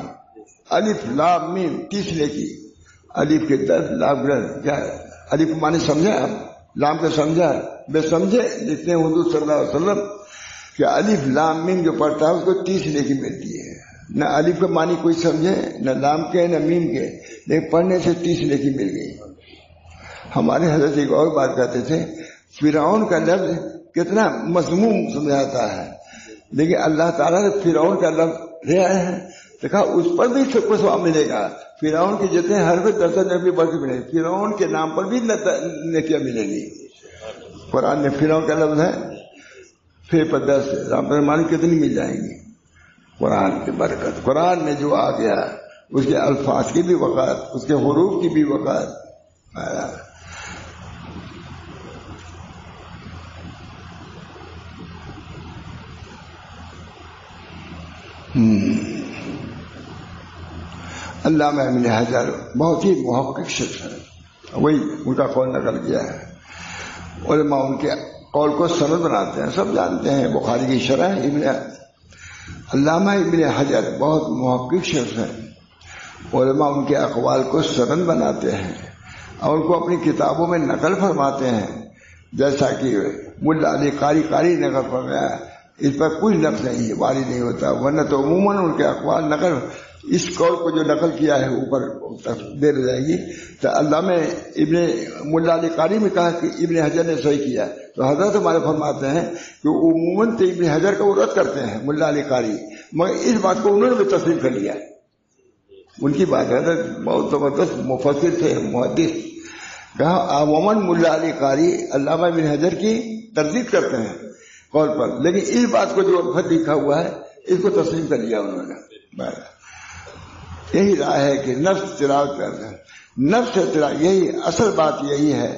الف لام میم 30 لکھی، الف کے 10 لام کیا ہے؟ الف معنی سمجھا آپ؟ لام کو سمجھا؟ بے سمجھے لکھتے ہیں حضور صلی اللہ علیہ وسلم کہ الف لام میم جو پڑھتا ہے اس کو 30 نیکی ملتی ہے. نہ الف کا معنی کوئی سمجھے، نہ لام کے نہ میم کے، لیکن پڑھنے سے 30 نیکی مل گئی. ہمارے حضرت ایک اور بات کہتے تھے، فرعون کا لفظ کتنا مذموم سمجھاتا ہے، لیکن اللہ تعالیٰ نے فرعون کا لفظ لے آئے ہیں، دیکھا اس پر بھی سب کو ثواب ملے گا. فرعون کے جتنے حرف 10 نبی بڑھ کے ملے، فرعون کے نام پر بھی نیکیاں ملیں گی. قرآن میں فرعون کا لفظ ہے، پھر پر 10 رام پر مانی کتنی مل جائیں گی؟ قرآن کی برکت. قرآن میں جو آ گیا اس کے الفاظ کی بھی وقت، اس کے حروف کی بھی وقت. علامہ ابن حجر بہت ہی محقق شخص ہے، وہی ان کا قول نقل کیا ہے. علماء ان کے قول کو سند بناتے ہیں، سب جانتے ہیں. بخاری کی شرح علامہ ابن حجر بہت محقق شخص ہیں. علماء ان کے اقوال کو سند بناتے ہیں اور ان کو اپنی کتابوں میں نقل فرماتے ہیں. جیسا کہ ملا علی قاری نقل فرمایا، اس پر کوئی لفظ نہیں ہے، واری نہیں ہوتا، ورنہ تو عموماً ان کے اقوال نقل، اس قول کو جو نقل کیا ہے اوپر دیر جائے گی. تو علامہ ابن ملا علی قاری میں کہا کہ ابن حجر نے صحیح کیا، تو حضرت ہمارے فرماتے ہیں کہ عموماً تو ابن حجر کا وہ رد کرتے ہیں ملا علی قاری، مگر اس بات کو انہوں نے بھی تسلیم کر لیا. ان کی بات ہے بہت زبردست مفسر تھے، محدث. کہا عموماً ملا علی قاری علامہ ابن حجر کی تردید کرتے ہیں قول پر، لیکن اس بات کو جو خط لکھا ہوا ہے اس کو تسلیم کر لیا انہوں نے. یہی رائے ہے کہ نفس تلاوت کرنا، نفس تلاوت، یہی اصل بات یہی ہے.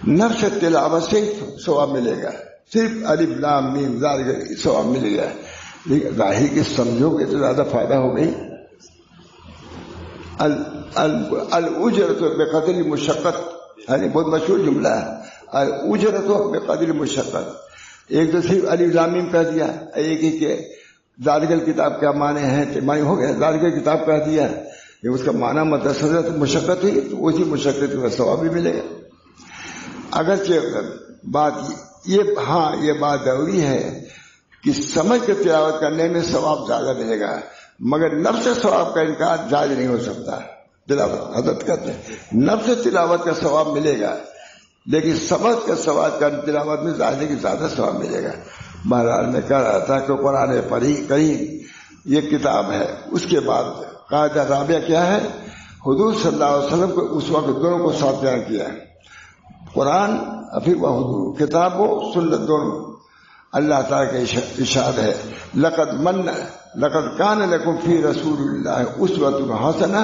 نفس تلاوت سے ثواب ملے گا، صرف الف لام میم زال کا ثواب ملے گا، لیکن ظاہر کے سمجھو گے تو زیادہ فائدہ ہو گئی. الاجرت بقدر المشقت، یعنی بہت مشہور جملہ ہے، الاجرت بقدر المشقت. ایک تو صرف الف لام میم کہہ دیا، ایک ہی کہ ذالک کتاب کیا معنی ہے، معنی ہو گیا، ذالک کتاب کہہ دیا، اس کا معنی متصرف مشقت ہوئی تو اسی مشقت کا ثواب بھی ملے گا. اگرچہ بات یہ بات ضروری ہے کہ سمجھ کے تلاوت کرنے میں ثواب زیادہ ملے گا، مگر نفس ثواب کا انکار جائز نہیں ہو سکتا. تلاوت حضرت کہتے ہیں نفس تلاوت کا ثواب ملے گا، لیکن سمجھ کا ثواب کا تلاوت میں زیادہ ثواب ملے گا. بہرحال میں کہہ رہا تھا کہ قرآن کریم یہ کتاب ہے. اس کے بعد قاعدہ رابعہ کیا ہے؟ حضور صلی اللہ علیہ وسلم کو اس وقت دونوں کو ساتھ بیان کیا ہے، قرآن پھر وہ حضور، کتاب و سنت دونوں. اللہ تعالیٰ کا ارشاد ہے، لقد کان لکم فی رسول اللہ اسوۃ حسنہ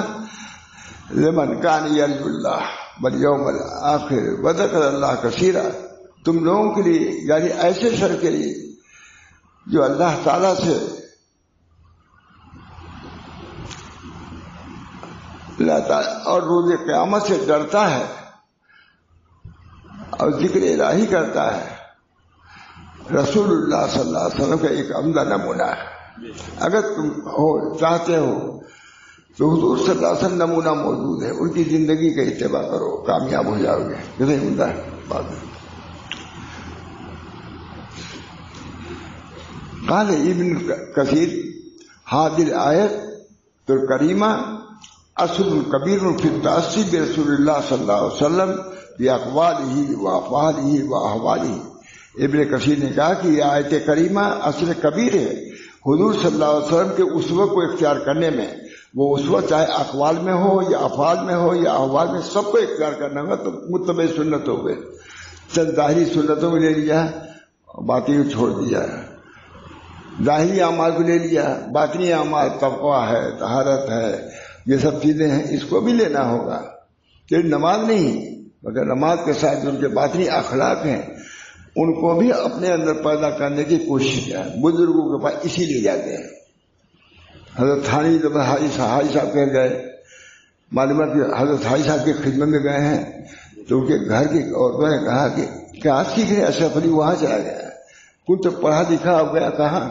لمن کان یرجو اللہ والیوم الآخر وذکر اللہ کثیرا. تم لوگوں کے لیے، یعنی ایسے شر کے لیے جو اللہ تعالیٰ سے اور روز قیامت سے ڈرتا ہے اور ذکر الہی کرتا ہے، رسول اللہ صلی اللہ علیہ وسلم کا ایک عمدہ نمونہ ہے۔ اگر تم چاہتے ہو تو حضور صلی اللہ علیہ وسلم نمونہ موجود ہے، ان کی زندگی کا اتباع کرو، کامیاب ہو جاؤ گے۔ کتنی عمدہ بات ہے۔ قال ابن کثیر هذه الآية الكريمة اصل كبير في التأسي برسول الله صلی اللہ علیہ وسلم بأقواله وأفعاله وأحواله۔ ابن کثیر نے کہا کہ یہ آیت کریمہ اصل کبیر ہے حضور صلی اللہ علیہ وسلم کے اسوہ کو اختیار کرنے میں۔ وہ اسوہ چاہے اقوال میں ہو یا افعال میں ہو یا احوال میں، سب کو اختیار کرنا ہوگا۔ تو متبع سنت ہو گئے، چند ظاہری سنتوں میں لے لیا، باقی کو چھوڑ دیا۔ ظاہری اعمال کو لے لیا، باطنی اعمال تقویٰ ہے، طہارت ہے، یہ سب چیزیں ہیں، اس کو بھی لینا ہوگا۔ صرف نماز نہیں، مگر نماز کے ساتھ جو ان کے باطنی اخلاق ہیں ان کو بھی اپنے اندر پیدا کرنے کی کوشش ہے۔ بزرگوں کے پاس اسی لیے جاتے ہیں۔ حضرت تھانی جب حاجی صاحب کہہ گئے، معلومات حضرت حاجی صاحب کی خدمت میں گئے ہیں تو ان کے گھر کی عورتوں نے کہا کہ کیا سیکھ رہے؟ اشرف علی وہاں چلا گیا، کچھ تو پڑھا لکھا ہو گیا کہاں؟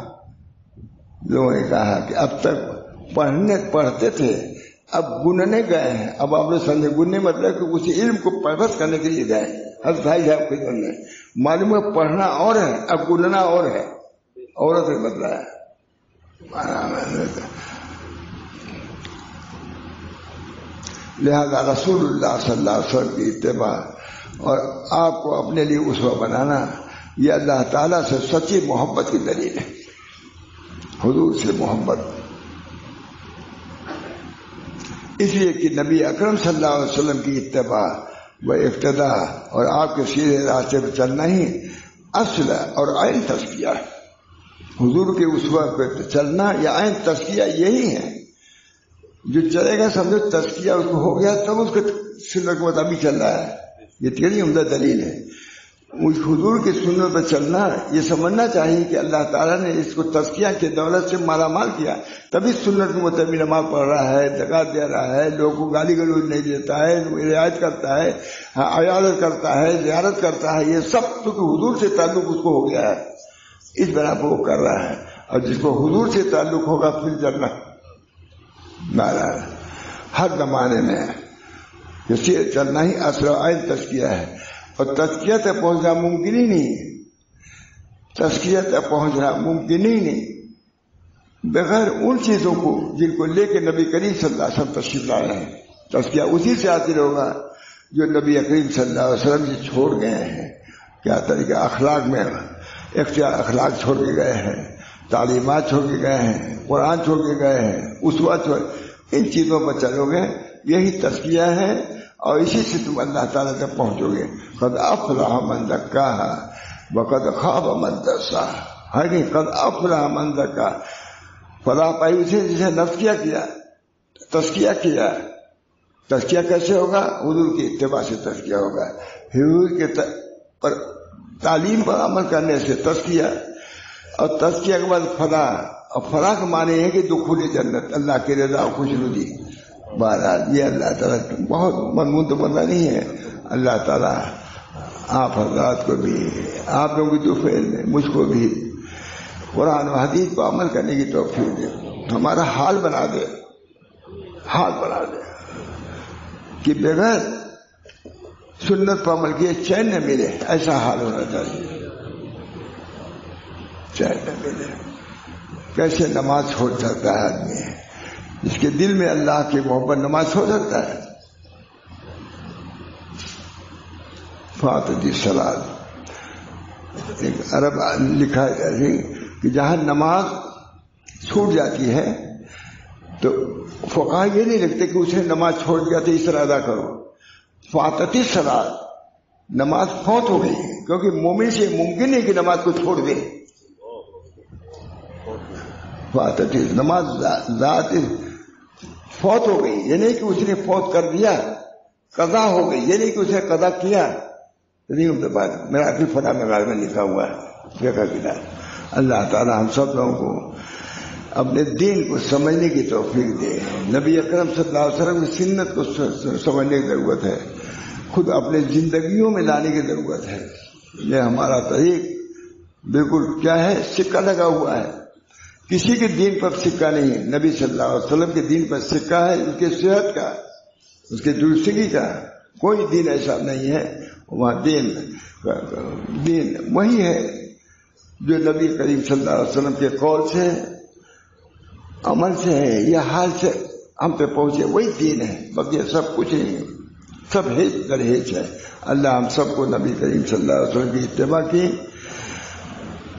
لوگوں نے کہا کہ اب تک پڑھتے تھے، اب گننے گئے ہیں۔ اب آپ نے سمجھے گننے مطلب کہ اسی علم کو پرورش کرنے کے لیے گئے۔ حضرت حاجی صاحب کی خدمت میں معلوم ہے پڑھنا اور ہے، اب گننا اور ہے، عورت نے بدلا ہے۔ لہذا رسول اللہ صلی اللہ علیہ وسلم کی اتباع اور آپ کو اپنے لیے اسوہ بنانا، یہ اللہ تعالیٰ سے سچی محبت کی دلیل ہے۔ حضور سے محبت اس لیے کہ نبی اکرم صلی اللہ علیہ وسلم کی اتباع و اقتداء اور آپ کے سیدھے راستے پہ چلنا ہی اصل اور عین تزکیہ ہے۔ حضور کے اسوہ پہ چلنا یا عین تزکیہ یہی ہے۔ جو چلے گا سمجھو تزکیہ اس کو ہو گیا، تب اس کے سنت کے مطابق چل رہا ہے۔ یہ تیری عمدہ دلیل ہے۔ اس حضور کی سنت پہ چلنا، یہ سمجھنا چاہیے کہ اللہ تعالیٰ نے اس کو تزکیہ کی دولت سے مالا مال کیا، تبھی سنت کے مطابق نماز پڑھ رہا ہے، زکات دے رہا ہے، لوگوں کو گالی گلوچ نہیں دیتا ہے، رعایت کرتا ہے، عیادت کرتا ہے، زیارت کرتا ہے۔ یہ سب کیونکہ حضور سے تعلق اس کو ہو گیا ہے، اس بنا پر وہ کر رہا ہے۔ اور جس کو حضور سے تعلق ہوگا پھر جنت نارا ہر زمانے میں کسی چلنا ہی اصل و عین تزکیہ ہے۔ اور تزکیہ تک پہنچنا ممکن ہی نہیں، تزکیہ تک پہنچنا ممکن ہی نہیں بغیر ان چیزوں کو جن کو لے کے نبی کریم صلی اللہ علیہ وسلم تشریف لائے ہیں۔ تزکیہ اسی سے حاصل ہوگا جو نبی کریم صلی اللہ علیہ وسلم سے چھوڑ گئے ہیں۔ کیا طریقہ اخلاق میں اختیار اخلاق چھوڑ کے گئے ہیں، تعلیمات چھوڑ کے گئے ہیں، قرآن چھوڑ کے گئے ہیں، اسوہ چھوڑ، ان چیزوں پر چلو گے، یہی تزکیہ ہے اور اسی سے تم اللہ تعالیٰ تک پہنچو گے۔ قد افلح من زکاہا وقد خاب من دساہا، ہے کہ قد افلح من زکاہا، فلاح پائی اسے جسے نفس کیا تزکیہ کیا۔ تزکیہ کیسے ہوگا؟ حضور کی اتباع سے تزکیہ ہوگا، حضور کے تعلیم پر عمل کرنے سے تزکیہ، اور تزکیہ کے بعد فلاح، اور فلاح کا معنی ہے کہ دخول جنت، اللہ کی رضا و خوشنودی۔ بہرحال یہ اللہ تعالیٰ بہت مضمون تو بندہ نہیں ہے۔ اللہ تعالیٰ آپ حضرات کو بھی، آپ لوگوں کی توفیق دے، مجھ کو بھی قرآن و حدیث پر عمل کرنے کی توفیق دے، ہمارا حال بنا دے کہ بغیر سنت پر عمل کیے چین نہ ملے، ایسا حال ہونا چاہیے، چین نہ ملے۔ کیسے نماز چھوڑ سکتا ہے آدمی؟ جس کے دل میں اللہ کی محبت، نماز چھوڑ سکتا ہے؟ فاتح الصلاۃ، ایک عرب لکھا ہے کہ جہاں نماز چھوٹ جاتی ہے تو فقہا یہ نہیں لکھتے کہ اسے نماز چھوڑ دیا تو اس طرح ادا کرو۔ فاتح الصلاۃ، نماز فوت ہو گئی، کیونکہ مومن سے ممکن ہے کہ نماز کو چھوڑ دے۔ فاتح نماز ذات فوت ہو گئی، یہ نہیں کہ اس نے فوت کر دیا، قضا ہو گئی، یہ نہیں کہ اسے قضا کیا، میرا آخری فتح مغار میں لکھا ہوا ہے فقہ کتاب. اللہ تعالی ہم سب لوگوں کو اپنے دین کو سمجھنے کی توفیق دے. نبی اکرم صلی اللہ علیہ وسلم کی سنت کو سمجھنے کی ضرورت ہے, خود اپنے زندگیوں میں لانے کی ضرورت ہے. یہ ہمارا طریق بالکل کیا ہے, سکہ لگا ہوا ہے. کسی کے دین پر سکہ نہیں, نبی صلی اللہ علیہ وسلم کے دین پر سکہ ہے, اس کے صحت کا, اس کے درستگی کا. کوئی دین ایسا نہیں ہے وہاں دین وہی ہے جو نبی کریم صلی اللہ علیہ وسلم کے قول سے, عمل سے ہے یا حال سے ہم پہ پہنچے, وہی دین ہے. باقی سب کچھ نہیں, سب ہیچ در ہیچ ہے. اللہ ہم سب کو نبی کریم صلی اللہ علیہ وسلم کی اتباع کی,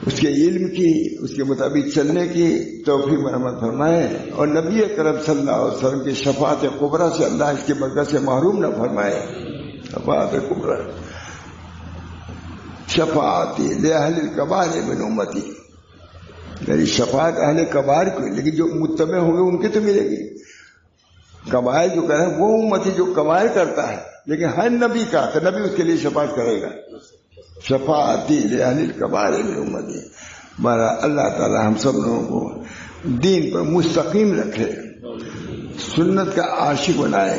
اس کے علم کی, اس کے مطابق چلنے کی توفیق مرحمت فرمائے, اور نبی کریم صلی اللہ علیہ وسلم کی شفاعت کبریٰ سے اللہ اس کی برکت سے محروم نہ فرمائے. شفاعت کبریٰ, شفاعتی لأہل الکبائر من امتی, میری شفاعت اہل کبائر کو, لیکن جو متبع ہوں گے ان کی تو ملے گی. کبائر جو کرے وہ امتی جو کبائر کرتا ہے, لیکن ہر نبی کا تو نبی اس کے لیے شفاعت کرے گا. شفاعتی لأہل الکبائر من امتی. ہمارا اللہ تعالی ہم سب لوگوں کو دین پر مستقیم رکھے, سنت کا عاشق بنائے,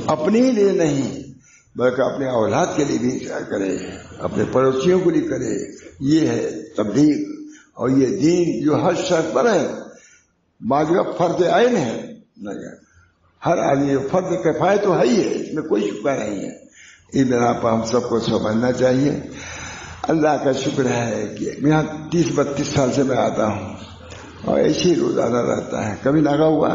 اپنے لیے نہیں بلکہ اپنے اولاد کے لیے بھی کرے, اپنے پڑوسیوں کے لیے کرے. یہ ہے تبلیغ, اور یہ دین جو ہر شخص پر ہے. بعض کا فرض عین ہے, ہر آدمی فرض کفایت تو ہے ہی ہے, اس میں کوئی شبہ نہیں ہے. اس بنا پر ہم سب کو سمجھنا چاہیے. اللہ کا شکر ہے کہ یہاں 30-32 سال سے میں آتا ہوں اور ایسے ہی روزانہ رہتا ہے. کبھی ناگا ہوا,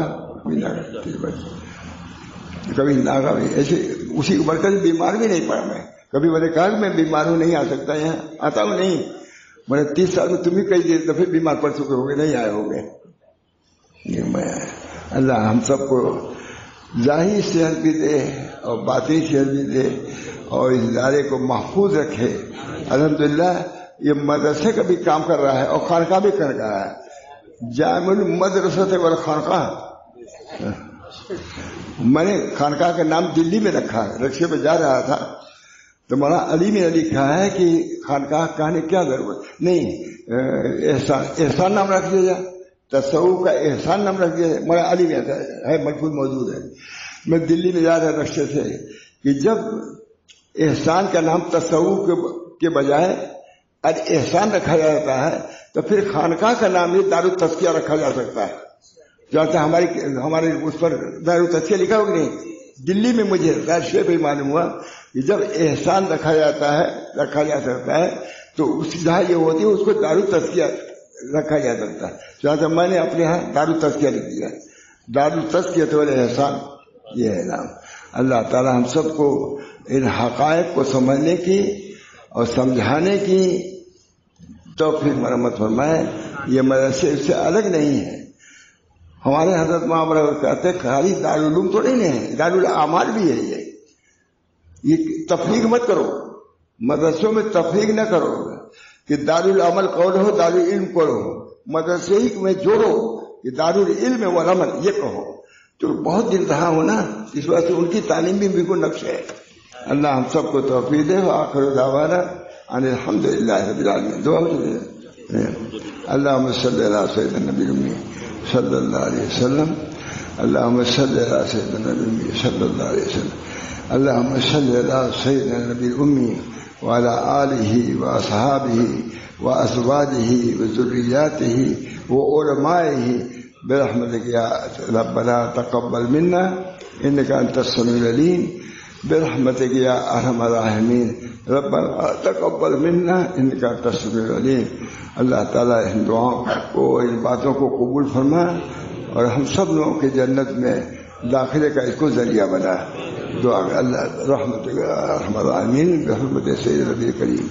کبھی ناگا بھی ایسے, اسی برکت سے بیمار بھی نہیں پڑا. میں کبھی میں نے کہا میں بیمار ہوں, نہیں آ سکتا یہاں, آتا ہوں نہیں. میں نے 30 سال میں تم ہی کئی دفعہ بیمار پڑ چکے ہو گے, نہیں آئے ہو گے. میں اللہ ہم سب کو ظاہری صحت بھی دے اور باطنی صحت بھی دے, اور اس ادارے کو محفوظ رکھے. الحمدللہ یہ مدرسے کا بھی کام کر رہا ہے اور خانقاہ بھی کر رہا ہے. جامع المدرسۃ والخانقاہ, میں نے خانقاہ کا نام دلی میں رکھا ہے. رکشے پہ جا رہا تھا تو مولانا علی میں لکھا ہے کہ خانقاہ کہنے کیا ضرورت نہیں, احسان نام رکھ دیا جائے, تصوف کا احسان نام رکھ دیا جائے. مولانا علی میں ہے, ملفوظ موجود ہے. میں دلی میں جا رہا رکشے سے کہ جب احسان کا نام تصوف کے بجائے احسان رکھا جاتا ہے تو پھر خانقاہ کا نام ہی دارالتزکیہ رکھا جا سکتا ہے. جیسے ہمارے اس پر دارالتزکیہ لکھا ہو کہ نہیں, دلی میں مجھے شے پہ معلوم ہوا کہ جب احسان رکھا جا سکتا ہے تو اس کی جہاں یہ ہوتی ہے اس کو دارالتزکیہ رکھا جا سکتا ہے. جہاں میں نے اپنے یہاں دارالتزکیہ لکھ دیا, دارالتزکیہ تو احسان, یہ ہے نام. اللہ تعالی ہم سب کو ان حقائق کو سمجھنے کی اور سمجھانے کی توفیق مرحمت فرمائے. یہ مدرسے اس سے الگ نہیں ہے. ہمارے حضرت معاملہ کہتے ہیں خالی دارالعلوم تو نہیں ہے, دارالاعمال بھی ہے. یہ تفریق مت کرو, مدرسوں میں تفریق نہ کرو کہ دارالعمل قول ہو, دارالعلم قول ہو. مدرسے ہی میں جوڑو کہ دارالعلم والعمل یہ کہو. تو بہت دل رہا ہو نا, اس وجہ سے ان کی تعلیم بھی بالکل نقش ہے. اللہ ہم سب کو توفیق دے. آخر دعوانا ان الحمدللہ رب العالمین. دعا اللہم صلی علی سیدنا النبی الامی صلی اللہ علیہ وسلم. اللہم صلی علی سیدنا النبی الامی صلی اللہ علیہ وسلم. اللہم صلی علی سیدنا النبی الامی وعلی آلہ واصحابہ وازواجہ وذریاتہ وعلمائہ برحمتک یا ربنا تقبل منا انک انت السمیع العلیم. برحمتک یا ارحم الراحمین ربنا تقبل منا انک انت السمیع العلیم. اللہ تعالیٰ ان دعاؤں کو, ان باتوں کو قبول فرما اور ہم سب لوگوں کے جنت میں داخلے کا اس کو ذریعہ بنا. دعا اللہ رحمتک یا ارحم الراحمین برحمتک سید نبی کریم.